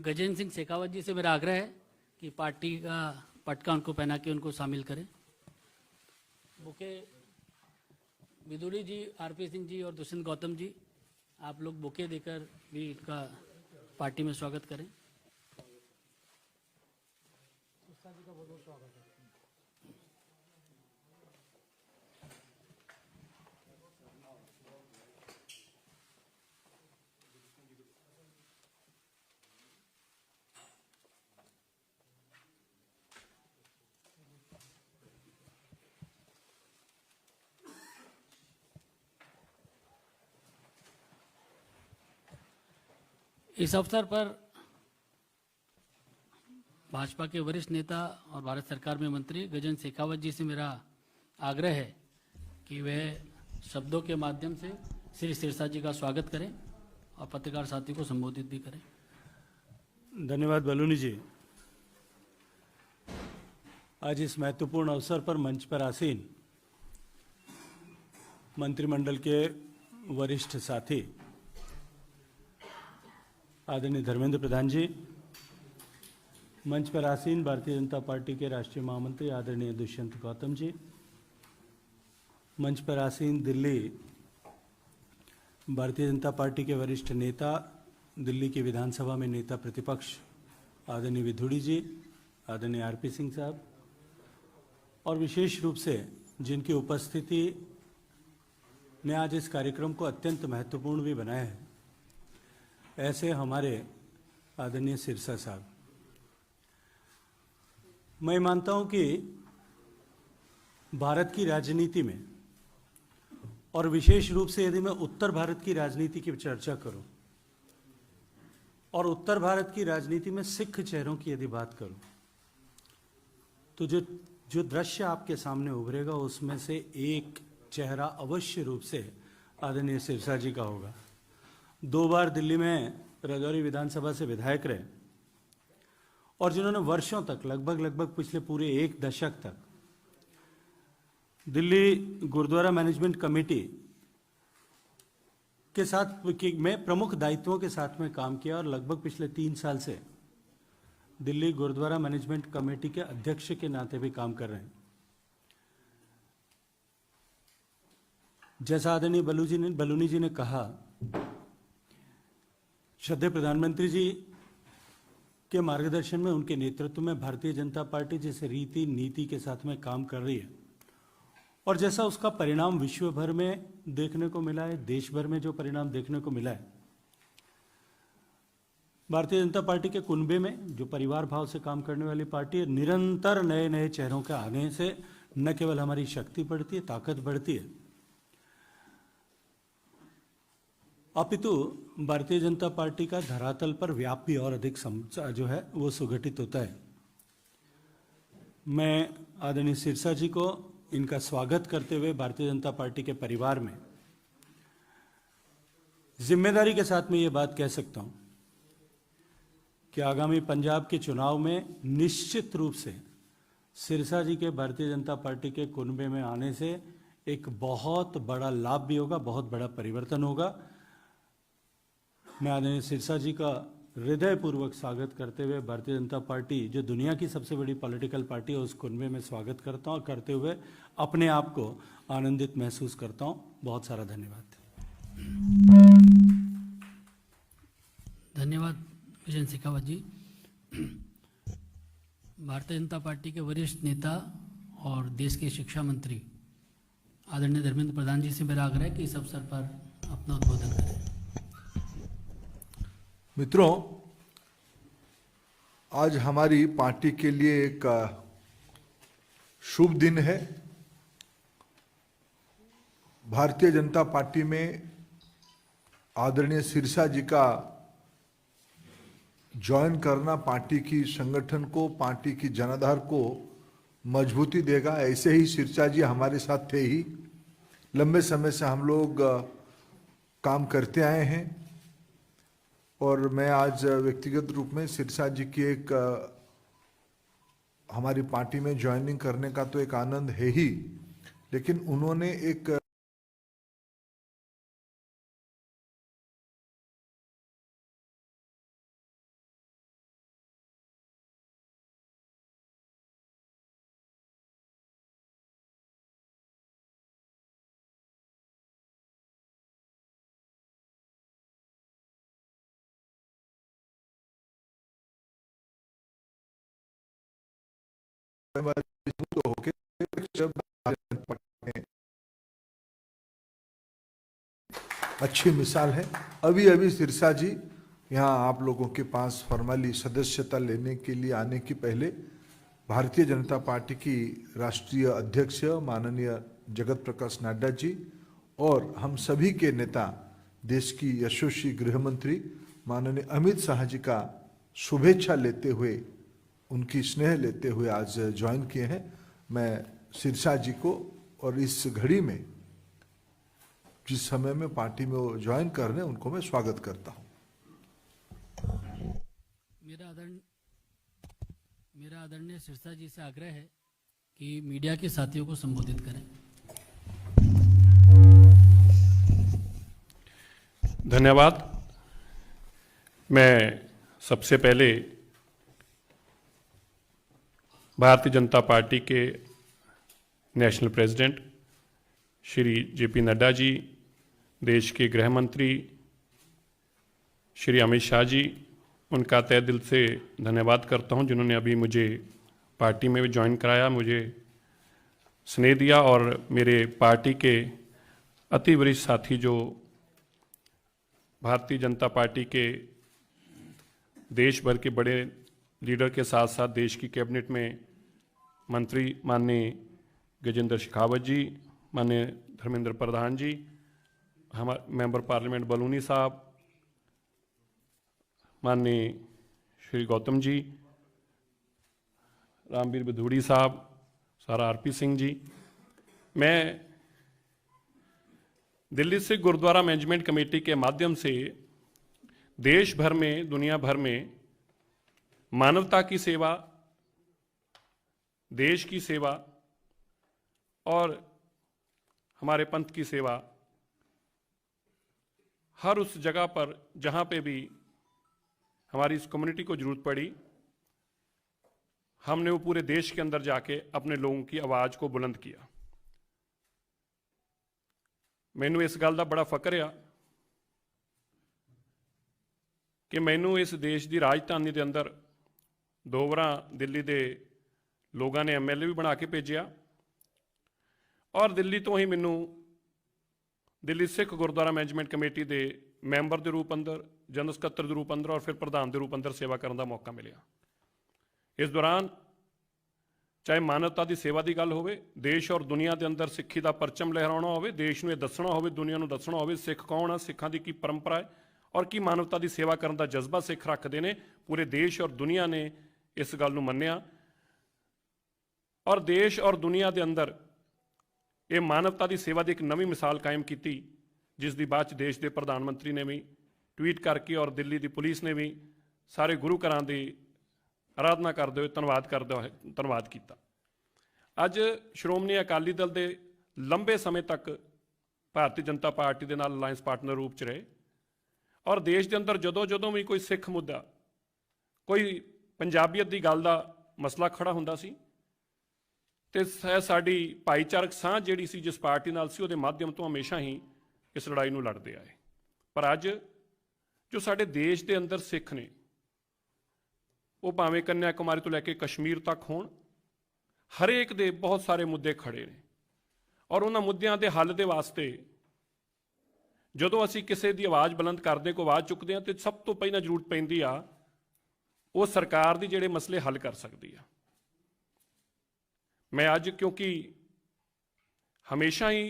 गजेंद्र सिंह शेखावत जी से मेरा आग्रह है कि पार्टी का पटका उनको पहना के उनको शामिल करें। बुके विदुड़ी जी, आरपी सिंह जी और दुष्यंत गौतम जी, आप लोग बुके देकर भी इनका पार्टी में स्वागत करें। इस अवसर पर भाजपा के वरिष्ठ नेता और भारत सरकार में मंत्री गजेंद्र शेखावत जी से मेरा आग्रह है कि वे शब्दों के माध्यम से श्री सिरसा जी का स्वागत करें और पत्रकार साथी को संबोधित भी करें। धन्यवाद बलूनी जी। आज इस महत्वपूर्ण अवसर पर मंच पर आसीन मंत्रिमंडल के वरिष्ठ साथी आदरणीय धर्मेंद्र प्रधान जी, मंच पर आसीन भारतीय जनता पार्टी के राष्ट्रीय महामंत्री आदरणीय दुष्यंत गौतम जी, मंच पर आसीन दिल्ली भारतीय जनता पार्टी के वरिष्ठ नेता, दिल्ली की विधानसभा में नेता प्रतिपक्ष आदरणीय विदुड़ी जी, आदरणीय आरपी सिंह साहब, और विशेष रूप से जिनकी उपस्थिति ने आज इस कार्यक्रम को अत्यंत महत्वपूर्ण भी बनाया है, ऐसे हमारे आदरणीय सिरसा साहब। मैं मानता हूं कि भारत की राजनीति में, और विशेष रूप से यदि मैं उत्तर भारत की राजनीति की चर्चा करूं और उत्तर भारत की राजनीति में सिख चेहरों की यदि बात करूं, तो जो दृश्य आपके सामने उभरेगा उसमें से एक चेहरा अवश्य रूप से आदरणीय सिरसा जी का होगा। 2 बार दिल्ली में राजौरी विधानसभा से विधायक रहे और जिन्होंने वर्षों तक लगभग पिछले पूरे 1 दशक तक दिल्ली गुरुद्वारा मैनेजमेंट कमेटी के साथ में प्रमुख दायित्वों के साथ में काम किया और लगभग पिछले 3 साल से दिल्ली गुरुद्वारा मैनेजमेंट कमेटी के अध्यक्ष के नाते भी काम कर रहे हैं। जैसा आदरणीय बलूनी जी ने कहा, श्रद्धेय प्रधानमंत्री जी के मार्गदर्शन में, उनके नेतृत्व में भारतीय जनता पार्टी जिस रीति नीति के साथ में काम कर रही है और जैसा उसका परिणाम विश्व भर में देखने को मिला है, देश भर में जो परिणाम देखने को मिला है, भारतीय जनता पार्टी के कुनबे में जो परिवार भाव से काम करने वाली पार्टी है, निरंतर नए नए चेहरों के आने से न केवल हमारी शक्ति बढ़ती है, ताकत बढ़ती है, अपितु भारतीय जनता पार्टी का धरातल पर व्याप भी और अधिक जो है वो सुगठित होता है। मैं आदरणीय सिरसा जी को इनका स्वागत करते हुए भारतीय जनता पार्टी के परिवार में जिम्मेदारी के साथ में ये बात कह सकता हूं कि आगामी पंजाब के चुनाव में निश्चित रूप से सिरसा जी के भारतीय जनता पार्टी के कुनबे में आने से एक बहुत बड़ा लाभ भी होगा, बहुत बड़ा परिवर्तन होगा। मैं आदरणीय सिरसा जी का हृदयपूर्वक स्वागत करते हुए भारतीय जनता पार्टी, जो दुनिया की सबसे बड़ी पॉलिटिकल पार्टी है, उस कुनबे में स्वागत करता हूं और करते हुए अपने आप को आनंदित महसूस करता हूं। बहुत सारा धन्यवाद। धन्यवाद गजेंद्र शेखावत जी। भारतीय जनता पार्टी के वरिष्ठ नेता और देश के शिक्षा मंत्री आदरणीय धर्मेंद्र प्रधान जी से मेरा आग्रह है कि इस अवसर पर अपना उद्बोधन करें। मित्रों, आज हमारी पार्टी के लिए एक शुभ दिन है। भारतीय जनता पार्टी में आदरणीय सिरसा जी का ज्वाइन करना पार्टी की संगठन को, पार्टी की जनाधार को मजबूती देगा। ऐसे ही सिरसा जी हमारे साथ थे ही, लंबे समय से हम लोग काम करते आए हैं और मैं आज व्यक्तिगत रूप में सिरसा जी की एक हमारी पार्टी में ज्वाइनिंग करने का तो एक आनंद है ही, लेकिन उन्होंने एक होके अच्छी मिसाल है। अभी अभी सिरसा जी यहाँ आप लोगों के पास फॉर्मली सदस्यता लेने के लिए आने की पहले भारतीय जनता पार्टी की राष्ट्रीय अध्यक्ष माननीय जगत प्रकाश नड्डा जी और हम सभी के नेता देश की यशस्वी गृह मंत्री माननीय अमित शाह जी का शुभेच्छा लेते हुए, उनकी स्नेह लेते हुए आज ज्वाइन किए हैं। मैं सिरसा जी को और इस घड़ी में जिस समय में पार्टी में वो ज्वाइन कर रहे हैं उनको मैं स्वागत करता हूं। मेरा आदरणीय सिरसा जी से आग्रह है कि मीडिया के साथियों को संबोधित करें। धन्यवाद। मैं सबसे पहले भारतीय जनता पार्टी के नेशनल प्रेसिडेंट श्री जेपी नड्डा जी, देश के गृह मंत्री श्री अमित शाह जी, उनका तहे दिल से धन्यवाद करता हूं जिन्होंने अभी मुझे पार्टी में भी ज्वाइन कराया, मुझे स्नेह दिया और मेरे पार्टी के अति वरिष्ठ साथी जो भारतीय जनता पार्टी के देश भर के बड़े लीडर के साथ साथ देश की कैबिनेट में मंत्री माननीय गजेंद्र शेखावत जी, माननीय धर्मेंद्र प्रधान जी, हमारे मेंबर पार्लियामेंट बलूनी साहब, माननीय श्री गौतम जी, रामवीर बिधूड़ी साहब, सारा आरपी सिंह जी। मैं दिल्ली सिख गुरुद्वारा मैनेजमेंट कमेटी के माध्यम से देश भर में, दुनिया भर में मानवता की सेवा, देश की सेवा और हमारे पंथ की सेवा हर उस जगह पर जहां पे भी हमारी इस कम्युनिटी को जरूरत पड़ी, हमने वो पूरे देश के अंदर जाके अपने लोगों की आवाज़ को बुलंद किया। मैनू इस गल का बड़ा फकर आ कि मैनू इस देश की राजधानी के अंदर 2 बार दिल्ली के लोगों ने MLA भी बना के भेजा और दिल्ली तो ही मैनू दिल्ली सिख गुरुद्वारा मैनेजमेंट कमेटी के मैंबर के रूप अंदर, जनरल सकत्तर के रूप अंदर और फिर प्रधान के रूप अंदर सेवा करने का मौका मिला। इस दौरान चाहे मानवता की सेवा की गल होवे, देश और दुनिया के अंदर सिक्खी का परचम लहराना होवे, देश में दसना होवे, दुनिया में दसना होवे सिख कौन है, सिखां की की परंपरा है और की मानवता की सेवा करने का जज्बा सिख रखते हैं। पूरे देश और दुनिया ने इस गल नूं मन्निया और देश और दुनिया के अंदर ये मानवता की सेवा की एक नवी मिसाल कायम की, जिस दी बाद देश के प्रधानमंत्री ने भी ट्वीट करके और दिल्ली की पुलिस ने भी सारे गुरु घरां की आराधना करते हुए धन्यवाद किया। अज श्रोमणी अकाली दल के लंबे समय तक भारतीय जनता पार्टी के नाल अलायंस पार्टनर रूप च रहे और देश के अंदर जदों भी कोई सिख मुद्दा, कोई पंजाबीयत की गल का मसला खड़ा हुंदा सी ते साडी भाईचारक सांझ जिहड़ी सी जिस पार्टी नाल सी उहदे माध्यम तो हमेशा ही इस लड़ाई नूं लड़दे आए। पर अज जो साडे देश के अंदर सिख ने, वो भावें कन्याकुमारी तो लैके कश्मीर तक होण, हरेक दे बहुत सारे मुद्दे खड़े ने और उन्हां मुद्दिआं दे हल दे वास्ते जदों असीं किसी की आवाज़ बुलंद करदे, कोई आवाज़ चुकदे हां, ते सब तो पहलां जरूरत पैंदी आ वो सरकार दी जिहड़े मसले हल कर सकदी आ। मैं अज क्योंकि हमेशा ही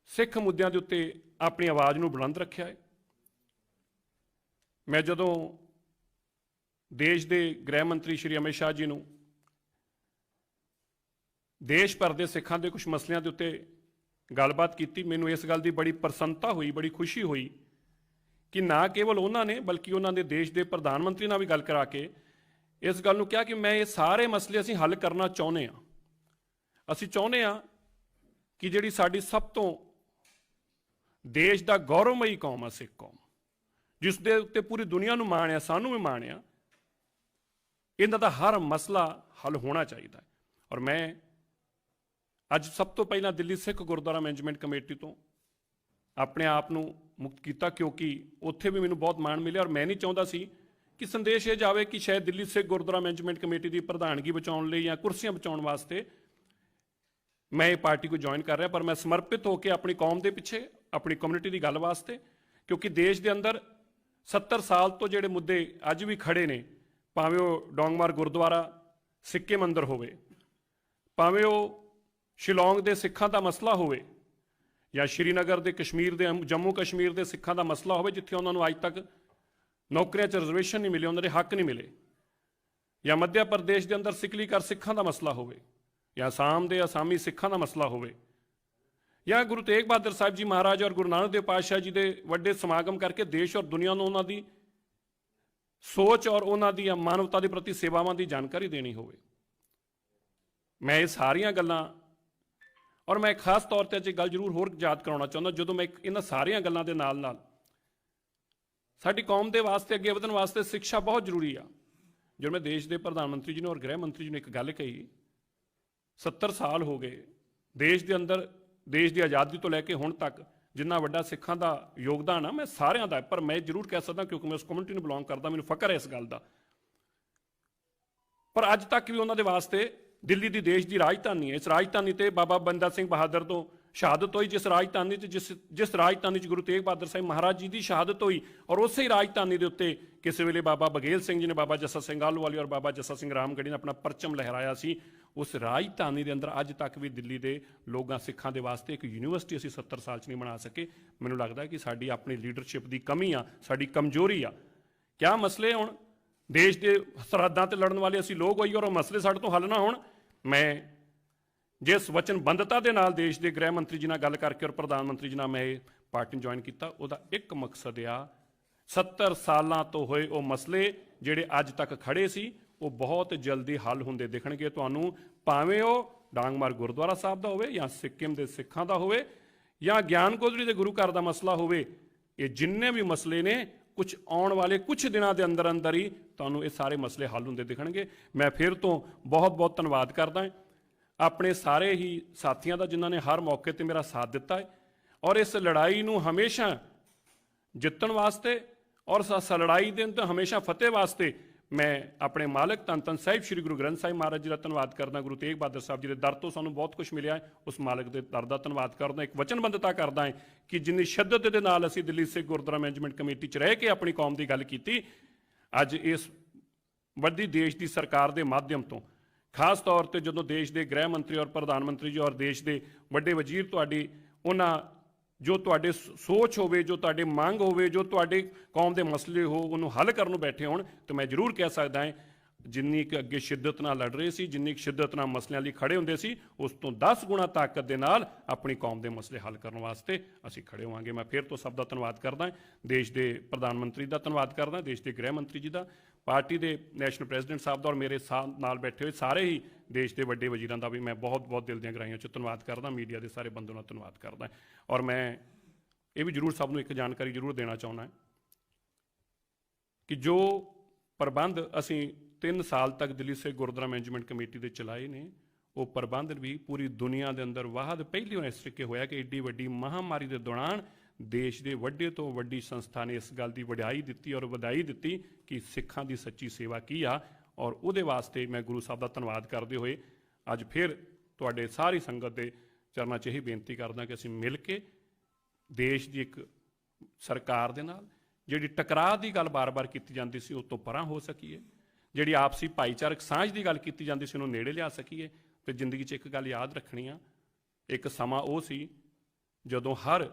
सिख मुद्दों के उत्ते अपनी आवाज़ नूं बुलंद रखिया है, मैं जदों देश के गृह मंत्री श्री अमित शाह जी नूं देश भर के सिखां के कुछ मसलों के उत्ते गलबात की, मैनू इस गल की बड़ी प्रसन्नता हुई, बड़ी खुशी हुई कि ना केवल उन्होंने बल्कि उन्होंने देश के प्रधानमंत्री नाल भी गल करा के इस गल नूं कहा कि मैं ये सारे मसले असीं हल करना चाहुंदे हां। असीं चाहुंदे हां कि जिहड़ी साडी सब तो देश का गौरवमयी कौम है सिख कौम, जिस दे उत्ते पूरी दुनिया नूं माण आ, सानूं भी माण आ, इन्हां दा हर मसला हल होना चाहिए। और मैं अज सब तो पहला दिल्ली सिख गुरुद्वारा मैनेजमेंट कमेटी तो अपने आप नूं मुक्त किया क्योंकि उत्थे भी मैनूं बहुत माण मिलिया और मैं नहीं चाहुंदा सी ਕਿ ਸੰਦੇਸ਼ ਇਹ ਜਾਵੇ ਕਿ ਸ਼ਾਇਦ ਦਿੱਲੀ ਸਿੱਖ ਗੁਰਦੁਆਰਾ ਮੈਨੇਜਮੈਂਟ ਕਮੇਟੀ ਦੀ ਪ੍ਰਧਾਨਗੀ ਬਚਾਉਣ ਲਈ ਜਾਂ ਕੁਰਸੀਆਂ ਬਚਾਉਣ ਵਾਸਤੇ ਮੈਂ ਇਹ ਪਾਰਟੀ को ਜੁਆਇਨ ਕਰ ਰਿਹਾ, ਪਰ ਮੈਂ ਸਮਰਪਿਤ ਹੋ ਕੇ ਆਪਣੀ ਕੌਮ ਦੇ ਪਿੱਛੇ, ਆਪਣੀ ਕਮਿਊਨਿਟੀ ਦੀ ਗੱਲ ਵਾਸਤੇ, ਕਿਉਂਕਿ ਦੇਸ਼ ਦੇ ਅੰਦਰ 70 ਸਾਲ ਤੋਂ ਜਿਹੜੇ ਮੁੱਦੇ ਅੱਜ ਵੀ ਖੜੇ ਨੇ, ਭਾਵੇਂ ਉਹ ਡੋਂਗਮਾਰ ਗੁਰਦੁਆਰਾ ਸਿੱਕੇ ਮੰਦਰ ਹੋਵੇ, ਭਾਵੇਂ ਉਹ ਸ਼ਿਲੌਂਗ ਦੇ ਸਿੱਖਾਂ ਦਾ ਮਸਲਾ ਹੋਵੇ, ਜਾਂ ਸ਼੍ਰੀਨਗਰ ਦੇ ਕਸ਼ਮੀਰ ਦੇ ਜੰਮੂ ਕਸ਼ਮੀਰ ਦੇ ਸਿੱਖਾਂ ਦਾ ਮਸਲਾ ਹੋਵੇ, ਜਿੱਥੇ ਉਹਨਾਂ ਨੂੰ ਅੱਜ ਤੱਕ ਨੌਕਰੀਆਂ 'ਚ ਰਿਜ਼ਰਵੇਸ਼ਨ ਨਹੀਂ ਮਿਲੇ, ਉਹਨਾਂ ਦੇ ਹੱਕ ਨਹੀਂ ਮਿਲੇ, ਜਾਂ ਮੱਧ ਪ੍ਰਦੇਸ਼ ਦੇ ਅੰਦਰ ਸਿਕਲੀਗਰ ਸਿੱਖਾਂ ਦਾ ਮਸਲਾ ਹੋਵੇ, ਜਾਂ ਅਸਾਮ ਦੇ ਅਸਾਮੀ ਸਿੱਖਾਂ ਦਾ ਮਸਲਾ ਹੋਵੇ, ਜਾਂ ਗੁਰੂ ਤੇਗ ਬਹਾਦਰ ਸਾਹਿਬ ਜੀ ਮਹਾਰਾਜ ਔਰ ਗੁਰੂ ਨਾਨਕ ਦੇਵ ਪਾਤਸ਼ਾਹ ਜੀ ਦੇ ਵੱਡੇ ਸਮਾਗਮ ਕਰਕੇ ਦੇਸ਼ ਔਰ ਦੁਨੀਆ ਨੂੰ ਉਹਨਾਂ ਦੀ ਸੋਚ ਔਰ ਉਹਨਾਂ ਦੀ ਮਾਨਵਤਾ ਦੇ ਪ੍ਰਤੀ ਸੇਵਾਵਾਂ ਦੀ ਜਾਣਕਾਰੀ ਦੇਣੀ ਹੋਵੇ। ਮੈਂ ਇਹ ਸਾਰੀਆਂ ਗੱਲਾਂ, ਔਰ ਮੈਂ ਖਾਸ ਤੌਰ ਤੇ ਅੱਜ ਇੱਕ ਗੱਲ ਜ਼ਰੂਰ ਹੋਰ ਯਾਦ ਕਰਾਉਣਾ ਚਾਹੁੰਦਾ, ਜਦੋਂ ਮੈਂ ਇਹਨਾਂ ਸਾਰੀਆਂ ਗੱਲਾਂ ਦੇ ਨਾਲ ਨਾਲ ਸਾਡੀ ਕੌਮ ਦੇ ਵਾਸਤੇ ਅੱਗੇ ਵਧਣ ਵਾਸਤੇ ਸਿੱਖਿਆ ਬਹੁਤ ਜ਼ਰੂਰੀ ਆ। ਜਦੋਂ ਮੈਂ ਦੇਸ਼ ਦੇ ਪ੍ਰਧਾਨ ਮੰਤਰੀ ਜੀ ਨੇ ਔਰ ਗ੍ਰਹਿ ਮੰਤਰੀ ਜੀ ਨੇ ਇੱਕ ਗੱਲ ਕਹੀ, 70 ਸਾਲ ਹੋ ਗਏ ਦੇਸ਼ ਦੇ ਅੰਦਰ, ਦੇਸ਼ ਦੀ ਆਜ਼ਾਦੀ ਤੋਂ ਲੈ ਕੇ ਹੁਣ ਤੱਕ ਜਿੰਨਾ ਵੱਡਾ ਸਿੱਖਾਂ ਦਾ ਯੋਗਦਾਨ ਆ, ਮੈਂ ਸਾਰਿਆਂ ਦਾ, ਪਰ ਮੈਂ ਜ਼ਰੂਰ ਕਹਿ ਸਕਦਾ ਕਿਉਂਕਿ ਮੈਂ ਉਸ ਕਮਿਊਨਿਟੀ ਨੂੰ ਬਿਲੋਂਗ ਕਰਦਾ, ਮੈਨੂੰ ਫਖਰ ਹੈ ਇਸ ਗੱਲ ਦਾ, ਪਰ ਅੱਜ ਤੱਕ ਵੀ ਉਹਨਾਂ ਦੇ ਵਾਸਤੇ ਦਿੱਲੀ ਦੀ ਦੇਸ਼ ਦੀ ਰਾਜਧਾਨੀ ਹੈ। ਇਸ ਰਾਜਧਾਨੀ ਤੇ ਬਾਬਾ ਬੰਦਾ ਸਿੰਘ ਬਹਾਦਰ ਤੋਂ ਸ਼ਹਾਦਤ ਹੋਈ, ਜਿਸ ਰਾਜਧਾਨੀ 'ਚ ਜਿਸ ਰਾਜਧਾਨੀ 'ਚ ਗੁਰੂ ਤੇਗ ਬਹਾਦਰ ਸਾਹਿਬ ਮਹਾਰਾਜ ਜੀ ਦੀ ਸ਼ਹਾਦਤ ਹੋਈ, ਔਰ ਉਸੇ ਹੀ ਰਾਜਧਾਨੀ ਦੇ ਉੱਤੇ ਕਿਸੇ ਵੇਲੇ ਬਾਬਾ ਬਘੇਲ ਸਿੰਘ ਜੀ ਨੇ, ਬਾਬਾ ਜੱਸਾ ਸਿੰਘ ਆਹਲੂਵਾਲੀ ਔਰ ਬਾਬਾ ਜੱਸਾ ਸਿੰਘ ਰਾਮਗੜ੍ਹੀ ਨੇ ਆਪਣਾ ਪਰਚਮ ਲਹਿਰਾਇਆ ਸੀ। ਉਸ ਰਾਜਧਾਨੀ ਦੇ ਅੰਦਰ ਅੱਜ ਤੱਕ ਵੀ ਦਿੱਲੀ ਦੇ ਲੋਕਾਂ ਸਿੱਖਾਂ ਦੇ ਵਾਸਤੇ ਇੱਕ ਯੂਨੀਵਰਸਿਟੀ ਅਸੀਂ 70 ਸਾਲ 'ਚ ਨਹੀਂ ਬਣਾ ਸਕੇ। ਮੈਨੂੰ ਲੱਗਦਾ ਕਿ ਸਾਡੀ ਆਪਣੀ ਲੀਡਰਸ਼ਿਪ ਦੀ ਕਮੀ ਆ, ਸਾਡੀ ਕਮਜ਼ੋਰੀ ਆ। ਕਿਆ ਮਸਲੇ ਹੁਣ ਦੇਸ਼ ਦੇ ਸਰਹੱਦਾਂ ਤੇ ਲੜਨ ਵਾਲੇ ਅਸੀਂ ਲੋਕ ਹੋਈਏ ਔਰ ਉਹ ਮਸਲੇ ਸਾਡੇ ਤੋਂ ਹੱਲ ਨਾ ਹੋਣ। ਮੈਂ ਜਿਸ ਵਚਨਬੰਧਤਾ ਦੇ ਨਾਲ ਦੇਸ਼ ਦੇ ਗ੍ਰਹਿ ਮੰਤਰੀ ਜੀ ਨਾਲ ਗੱਲ ਕਰਕੇ ਔਰ ਪ੍ਰਧਾਨ ਮੰਤਰੀ ਜੀ ਨਾਲ ਮੈਂ ਇਹ ਪਾਰਟੀ ਨੂੰ ਜੁਆਇਨ ਕੀਤਾ, ਉਹਦਾ ਇੱਕ ਮਕਸਦ ਆ 70 ਸਾਲਾਂ ਤੋਂ ਹੋਏ ਉਹ ਮਸਲੇ ਜਿਹੜੇ ਅੱਜ ਤੱਕ ਖੜੇ ਸੀ, ਉਹ ਬਹੁਤ ਜਲਦੀ ਹੱਲ ਹੁੰਦੇ ਦਿਖਣਗੇ ਤੁਹਾਨੂੰ, ਭਾਵੇਂ ਉਹ ਡਾਂਗਮਾਰ ਗੁਰਦੁਆਰਾ ਸਾਹਿਬ ਦਾ ਹੋਵੇ, ਜਾਂ ਸਿੱਕਿਮ ਦੇ ਸਿੱਖਾਂ ਦਾ ਹੋਵੇ, ਜਾਂ ਗਿਆਨ ਗੋਦੜੀ ਦੇ ਗੁਰੂ ਘਰ ਦਾ ਮਸਲਾ ਹੋਵੇ। ਇਹ ਜਿੰਨੇ ਵੀ ਮਸਲੇ ਨੇ, ਕੁਝ ਆਉਣ ਵਾਲੇ ਕੁਝ ਦਿਨਾਂ ਦੇ ਅੰਦਰ ਅੰਦਰ ਹੀ ਤੁਹਾਨੂੰ ਇਹ ਸਾਰੇ ਮਸਲੇ ਹੱਲ ਹੁੰਦੇ ਦਿਖਣਗੇ। ਮੈਂ ਫਿਰ ਤੋਂ ਬਹੁਤ ਬਹੁਤ ਧੰਨਵਾਦ ਕਰਦਾ ਹਾਂ ਆਪਣੇ ਸਾਰੇ ਹੀ ਸਾਥੀਆਂ ਦਾ, ਜਿਨ੍ਹਾਂ ਨੇ ਹਰ ਮੌਕੇ ਤੇ ਮੇਰਾ ਸਾਥ ਦਿੱਤਾ ਹੈ, ਔਰ ਇਸ ਲੜਾਈ ਨੂੰ ਹਮੇਸ਼ਾ ਜਿੱਤਣ ਵਾਸਤੇ ਔਰ ਇਸ ਲੜਾਈ ਦੇ ਅੰਦਰ ਹਮੇਸ਼ਾ ਫਤਿਹ ਵਾਸਤੇ ਮੈਂ ਆਪਣੇ ਮਾਲਕ ਧੰਨ ਧੰਨ ਸਾਹਿਬ ਸ੍ਰੀ ਗੁਰੂ ਗ੍ਰੰਥ ਸਾਹਿਬ ਮਹਾਰਾਜ ਜੀ ਦਾ ਧੰਨਵਾਦ ਕਰਦਾ। ਗੁਰੂ ਤੇਗ ਬਹਾਦਰ ਸਾਹਿਬ ਜੀ ਦੇ ਦਰ ਤੋਂ ਸਾਨੂੰ ਬਹੁਤ ਕੁਝ ਮਿਲਿਆ ਹੈ, ਉਸ ਮਾਲਕ ਦੇ ਦਰ ਦਾ ਧੰਨਵਾਦ ਕਰਦਾ। ਇੱਕ ਵਚਨਬੱਧਤਾ ਕਰਦਾ ਹੈ ਕਿ ਜਿੰਨੀ ਸ਼ਿੱਦਤ ਦੇ ਨਾਲ ਅਸੀਂ ਦਿੱਲੀ ਸਿੱਖ ਗੁਰਦੁਆਰਾ ਮੈਨੇਜਮੈਂਟ ਕਮੇਟੀ 'ਚ ਰਹਿ ਕੇ ਆਪਣੀ ਕੌਮ ਦੀ ਗੱਲ ਕੀਤੀ, ਅੱਜ ਇਸ ਵੱਡੀ ਦੇਸ਼ ਦੀ ਸਰਕਾਰ ਦੇ ਮਾਧਿਅਮ ਤੋਂ, ਖਾਸ ਤੌਰ ਤੇ ਜਦੋਂ ਦੇਸ਼ ਦੇ ਗ੍ਰਹਿ ਮੰਤਰੀ ਔਰ ਪ੍ਰਧਾਨ ਮੰਤਰੀ ਜੀ ਔਰ ਦੇਸ਼ ਦੇ ਵੱਡੇ ਵਜ਼ੀਰ ਤੁਹਾਡੀ ਉਹਨਾਂ ਜੋ ਤੁਹਾਡੇ ਸੋਚ ਹੋਵੇ, ਜੋ ਤੁਹਾਡੇ ਮੰਗ ਹੋਵੇ, ਜੋ ਤੁਹਾਡੇ ਕੌਮ ਦੇ ਮਸਲੇ ਹੋ, ਉਹਨੂੰ ਹੱਲ ਕਰਨ ਨੂੰ ਬੈਠੇ ਹੋਣ, ਤਾਂ ਮੈਂ ਜ਼ਰੂਰ ਕਹਿ ਸਕਦਾ ਹਾਂ ਜਿੰਨੀ ਕਿ ਅੱਗੇ ਸ਼ਿੱਦਤ ਨਾਲ ਲੜ ਰਹੇ ਸੀ, ਜਿੰਨੀ ਕਿ ਸ਼ਿੱਦਤ ਨਾਲ ਮਸਲਿਆਂ ਲਈ ਖੜੇ ਹੁੰਦੇ ਸੀ, ਉਸ ਤੋਂ 10 ਗੁਣਾ ਤਾਕਤ ਦੇ ਨਾਲ ਆਪਣੀ ਕੌਮ ਦੇ ਮਸਲੇ ਹੱਲ ਕਰਨ ਵਾਸਤੇ ਅਸੀਂ ਖੜੇ ਹੋਵਾਂਗੇ। ਮੈਂ ਫਿਰ ਤੋਂ ਸਭ ਦਾ ਧੰਨਵਾਦ ਕਰਦਾ, ਦੇਸ਼ ਦੇ ਪ੍ਰਧਾਨ ਮੰਤਰੀ ਦਾ ਧੰਨਵਾਦ ਕਰਦਾ, ਦੇਸ਼ ਦੇ ਗ੍ਰਹਿ ਮੰਤਰੀ ਜੀ ਦਾ, ਪਾਰਟੀ ਦੇ ਨੈਸ਼ਨਲ ਪ੍ਰੈਜ਼ੀਡੈਂਟ ਸਾਹਿਬ ਦਾ, ਔਰ ਮੇਰੇ ਨਾਲ ਬੈਠੇ ਹੋਏ ਸਾਰੇ ਹੀ ਦੇਸ਼ ਦੇ ਵੱਡੇ ਵਜ਼ੀਰਾਂ ਦਾ ਵੀ ਮੈਂ ਬਹੁਤ ਬਹੁਤ ਦਿਲ ਦੀਆਂ ਗਹਿਰਾਈਆਂ 'ਚ ਧੰਨਵਾਦ ਕਰਦਾ। ਮੀਡੀਆ ਦੇ ਸਾਰੇ ਬੰਦਿਆਂ ਦਾ ਧੰਨਵਾਦ ਕਰਦਾ। ਔਰ ਮੈਂ ਇਹ ਵੀ ਜ਼ਰੂਰ ਸਭ ਨੂੰ ਇੱਕ ਜਾਣਕਾਰੀ ਜ਼ਰੂਰ ਦੇਣਾ ਚਾਹੁੰਦਾ ਕਿ ਜੋ ਪ੍ਰਬੰਧ ਅਸੀਂ 3 ਸਾਲ ਤੱਕ ਦਿੱਲੀ ਸਿੱਖ ਗੁਰਦੁਆਰਾ ਮੈਨੇਜਮੈਂਟ ਕਮੇਟੀ ਦੇ ਚਲਾਏ ਨੇ, ਉਹ ਪ੍ਰਬੰਧ ਵੀ ਪੂਰੀ ਦੁਨੀਆ ਦੇ ਅੰਦਰ ਵਾਹਦ ਪਹਿਲੀ ਵਾਰ ਇਸ ਤਰੀਕੇ ਹੋਇਆ ਕਿ ਏਡੀ ਵੱਡੀ ਮਹਾਮਾਰੀ ਦੇ ਦੌਰਾਨ ਦੇਸ਼ ਦੇ ਵੱਡੇ ਤੋਂ ਵੱਡੀ ਸੰਸਥਾ ਨੇ ਇਸ ਗੱਲ ਦੀ ਵਡਿਆਈ ਦਿੱਤੀ ਔਰ ਵਧਾਈ ਦਿੱਤੀ ਕਿ ਸਿੱਖਾਂ ਦੀ ਸੱਚੀ ਸੇਵਾ ਕੀ ਆ। ਔਰ ਉਹਦੇ ਵਾਸਤੇ ਮੈਂ ਗੁਰੂ ਸਾਹਿਬ ਦਾ ਧੰਨਵਾਦ ਕਰਦੇ ਹੋਏ ਅੱਜ ਫਿਰ ਤੁਹਾਡੇ ਸਾਰੀ ਸੰਗਤ ਦੇ ਚਰਨਾਂ 'ਚ ਇਹੀ ਬੇਨਤੀ ਕਰਦਾ ਕਿ ਅਸੀਂ ਮਿਲ ਕੇ ਦੇਸ਼ ਦੀ ਇੱਕ ਸਰਕਾਰ ਦੇ ਨਾਲ ਜਿਹੜੀ ਟਕਰਾਅ ਦੀ ਗੱਲ ਬਾਰ-ਬਾਰ ਕੀਤੀ ਜਾਂਦੀ ਸੀ, ਉਹ ਤੋਂ ਪਰਾਂ ਹੋ ਸਕੀਏ, ਜਿਹੜੀ ਆਪਸੀ ਭਾਈਚਾਰਕ ਸਾਂਝ ਦੀ ਗੱਲ ਕੀਤੀ ਜਾਂਦੀ ਸੀ, ਉਹਨੂੰ ਨੇੜੇ ਲਿਆ ਸਕੀਏ। ਤੇ ਜ਼ਿੰਦਗੀ 'ਚ ਇੱਕ ਗੱਲ ਯਾਦ ਰੱਖਣੀ ਆ, ਇੱਕ ਸਮਾਂ ਉਹ ਸੀ ਜਦੋਂ ਹਰ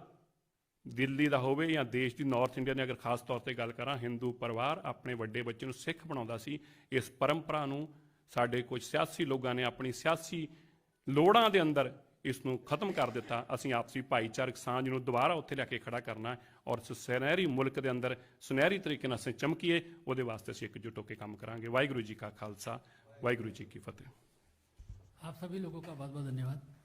ਦਿੱਲੀ ਦਾ ਹੋਵੇ ਜਾਂ ਦੇਸ਼ ਦੀ ਨਾਰਥ ਇੰਡੀਆ ਦੀ ਅਗਰ ਖਾਸ ਤੌਰ ਤੇ ਗੱਲ ਕਰਾਂ, ਹਿੰਦੂ ਪਰਿਵਾਰ ਆਪਣੇ ਵੱਡੇ ਬੱਚੇ ਨੂੰ ਸਿੱਖ ਬਣਾਉਂਦਾ ਸੀ। ਇਸ ਪਰੰਪਰਾ ਨੂੰ ਸਾਡੇ ਕੁਝ ਸਿਆਸੀ ਲੋਕਾਂ ਨੇ ਆਪਣੀ ਸਿਆਸੀ ਲੋੜਾਂ ਦੇ ਅੰਦਰ ਇਸ ਨੂੰ ਖਤਮ ਕਰ ਦਿੱਤਾ। ਅਸੀਂ ਆਪਸੀ ਭਾਈਚਾਰਕ ਸਾਂਝ ਨੂੰ ਦੁਬਾਰਾ ਉੱਥੇ ਲੈ ਕੇ ਖੜਾ ਕਰਨਾ ਹੈ ਔਰ ਇਸ ਸੁਨਹਿਰੀ ਮੁਲਕ ਦੇ ਅੰਦਰ ਸੁਨਹਿਰੀ ਤਰੀਕੇ ਨਾਲ ਅਸੀਂ ਚਮਕੀਏ, ਉਹਦੇ ਵਾਸਤੇ ਅਸੀਂ ਇਕਜੁੱਟ ਹੋ ਕੇ ਕੰਮ ਕਰਾਂਗੇ। ਵਾਹਿਗੁਰੂ ਜੀ ਕਾ ਖਾਲਸਾ, ਵਾਹਿਗੁਰੂ ਜੀ ਕੀ ਫਤਿਹ। आप सभी लोगों का बहुत बहुत धन्यवाद।